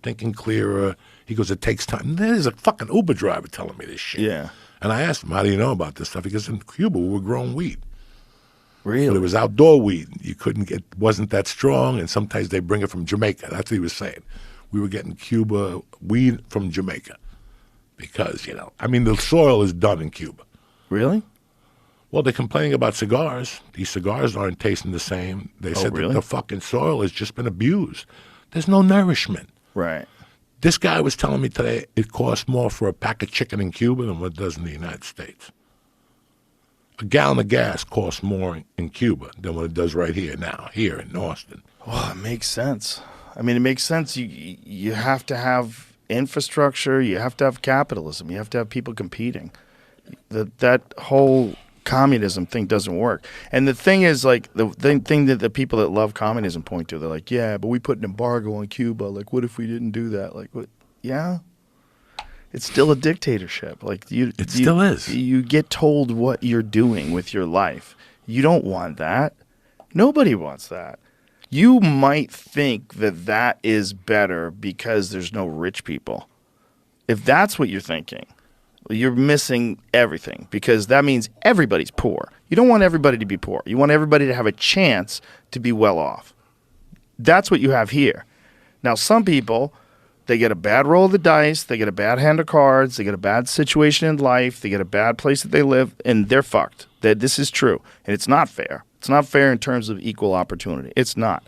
thinking clearer. He goes, it takes time. And there's a fucking Uber driver telling me this shit. Yeah. And I asked him, how do you know about this stuff? He goes, in Cuba, we were growing weed. Really? But it was outdoor weed. You couldn't get, wasn't that strong, and sometimes they bring it from Jamaica. That's what he was saying. We were getting Cuba weed from Jamaica because, I mean, the soil is done in Cuba. Really? Well, they're complaining about cigars. These cigars aren't tasting the same. They said really? that the fucking soil has just been abused. There's no nourishment. Right. This guy was telling me today it costs more for a pack of chicken in Cuba than what it does in the United States. A gallon of gas costs more in Cuba than what it does right here now, here in Austin. Well, it makes sense. I mean, it makes sense. You have to have infrastructure. You have to have capitalism. You have to have people competing. That whole communism thing doesn't work. And the thing is, like, the thing that the people that love communism point to, they're like, yeah, but we put an embargo on Cuba. Like, what if we didn't do that? Like, what? Yeah. It's still a dictatorship. Like it still is. You get told what you're doing with your life. You don't want that. Nobody wants that. You might think that that is better because there's no rich people. If that's what you're thinking, you're missing everything, because that means everybody's poor. You don't want everybody to be poor. You want everybody to have a chance to be well off. That's what you have here. Now, some people, they get a bad roll of the dice, they get a bad hand of cards, they get a bad situation in life, they get a bad place that they live, and they're fucked. This is true, and it's not fair. It's not fair in terms of equal opportunity. It's not.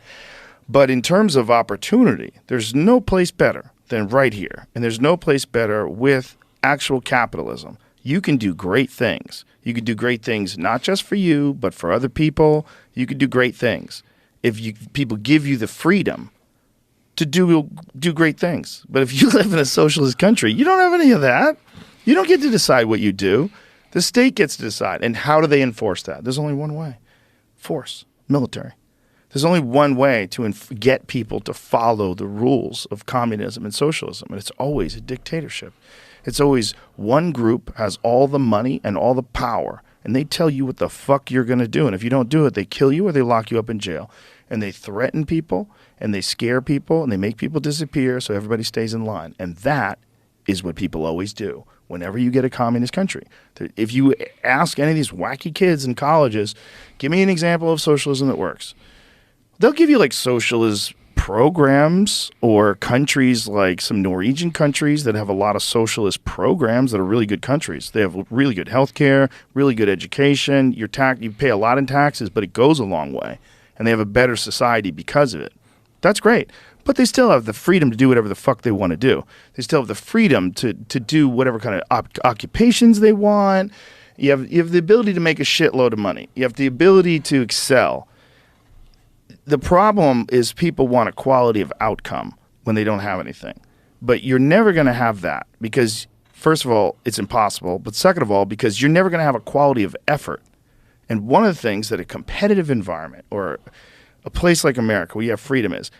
But in terms of opportunity, there's no place better than right here, and there's no place better with actual capitalism. You can do great things. You can do great things not just for you, but for other people. You can do great things if people give you the freedom to do great things. But if you live in a socialist country, you don't have any of that. You don't get to decide what you do. The state gets to decide. And how do they enforce that? There's only one way. Force. Military. There's only one way to get people to follow the rules of communism and socialism, and it's always a dictatorship. It's always one group has all the money and all the power, and they tell you what the fuck you're going to do. And if you don't do it, they kill you or they lock you up in jail. And they threaten people, and they scare people, and they make people disappear so everybody stays in line. And that is what people always do whenever you get a communist country. If you ask any of these wacky kids in colleges, give me an example of socialism that works. They'll give you like socialist programs, or countries like some Norwegian countries that have a lot of socialist programs that are really good countries. They have really good healthcare, really good education. You pay a lot in taxes, but it goes a long way. And they have a better society because of it. That's great. But they still have the freedom to do whatever the fuck they want to do. They still have the freedom to do whatever kind of occupations they want. You have the ability to make a shitload of money. You have the ability to excel. The problem is people want a quality of outcome when they don't have anything. But you're never going to have that because, first of all, it's impossible. But second of all, because you're never going to have a quality of effort. And one of the things that a competitive environment or a place like America where you have freedom is,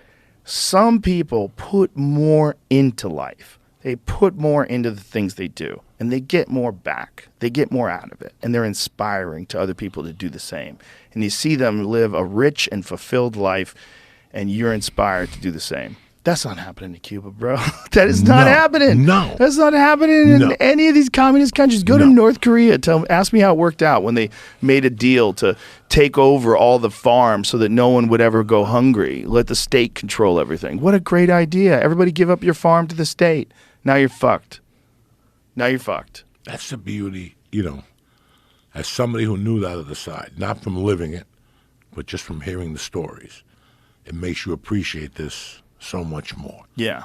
some people put more into life. They put more into the things they do, and they get more back. They get more out of it, and they're inspiring to other people to do the same. And you see them live a rich and fulfilled life, and you're inspired to do the same. That's not happening in Cuba, bro. That is not happening. No. That's not happening in any of these communist countries. Go to North Korea. Ask me how it worked out when they made a deal to take over all the farms so that no one would ever go hungry. Let the state control everything. What a great idea. Everybody give up your farm to the state. Now you're fucked. Now you're fucked. That's the beauty, as somebody who knew that other side, not from living it, but just from hearing the stories. It makes you appreciate this so much more. Yeah.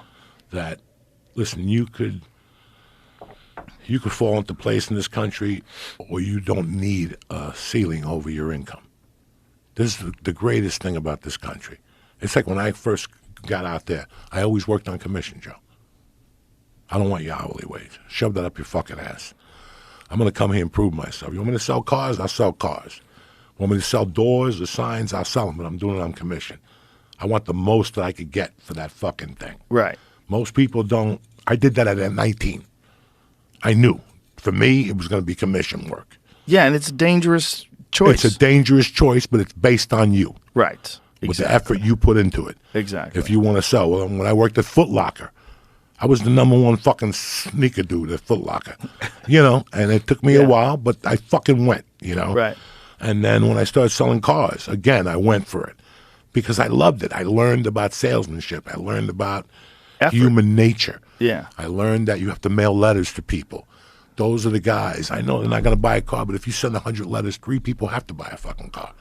That, listen, you could fall into place in this country, or you don't need a ceiling over your income. This is the greatest thing about this country. It's like when I first got out there, I always worked on commission, Joe. I don't want your hourly wage. Shove that up your fucking ass. I'm going to come here and prove myself. You want me to sell cars? I'll sell cars. Want me to sell doors or signs? I'll sell them, but I'm doing it on commission. I want the most that I could get for that fucking thing. Right. Most people don't. I did that at 19. I knew. For me, it was going to be commission work. Yeah, and it's a dangerous choice. It's a dangerous choice, but it's based on you. Right. With the effort you put into it. Exactly. If you want to sell. Well, when I worked at Foot Locker, I was the #1 fucking sneaker dude at Foot Locker, and it took me a while, but I fucking went, Right. And then when I started selling cars, again, I went for it because I loved it. I learned about salesmanship. I learned about human nature. Yeah. I learned that you have to mail letters to people. Those are the guys. I know they're not going to buy a car, but if you send 100 letters, 3 people have to buy a fucking car.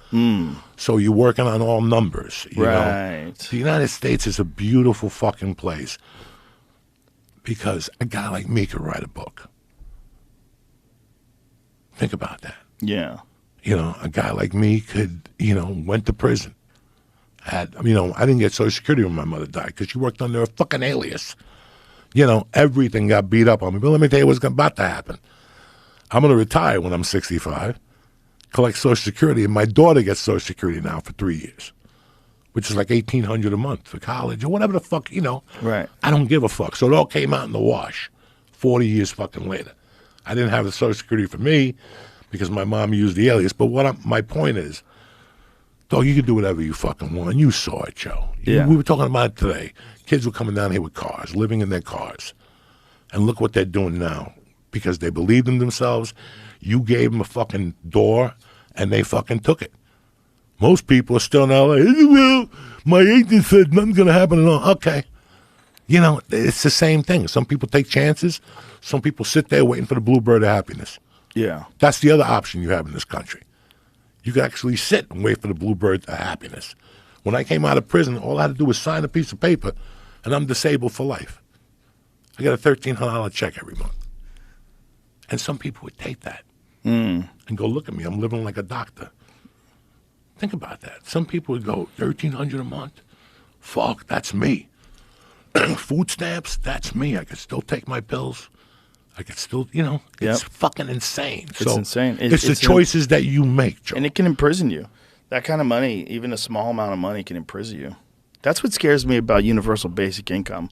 So you're working on all numbers. You know? The United States is a beautiful fucking place because a guy like me could write a book. Think about that. Yeah. A guy like me could, went to prison. I didn't get Social Security when my mother died because she worked under a fucking alias. Everything got beat up on me. But let me tell you what's about to happen. I'm going to retire when I'm 65, collect Social Security, and my daughter gets Social Security now for 3 years, which is like $1,800 a month for college or whatever the fuck, Right. I don't give a fuck. So it all came out in the wash 40 years fucking later. I didn't have the Social Security for me because my mom used the alias. But my point is, dog, you can do whatever you fucking want. You saw it, Joe. Yeah. We were talking about it today. Kids were coming down here with cars, living in their cars. And look what they're doing now. Because they believed in themselves. You gave them a fucking door, and they fucking took it. Most people are still in L.A. Well, my agent said nothing's going to happen at all. Okay. It's the same thing. Some people take chances. Some people sit there waiting for the bluebird of happiness. Yeah. That's the other option you have in this country. You can actually sit and wait for the bluebird of happiness. When I came out of prison, all I had to do was sign a piece of paper, and I'm disabled for life. I get a $1,300 check every month. And some people would take that and go, look at me, I'm living like a doctor. Think about that. Some people would go, $1,300 a month? Fuck, that's me. Food stamps, that's me. I could still take my pills. I could still, it's fucking insane. It's insane. It's the choices that you make, Joe. And it can imprison you. That kind of money, even a small amount of money, can imprison you. That's what scares me about universal basic income.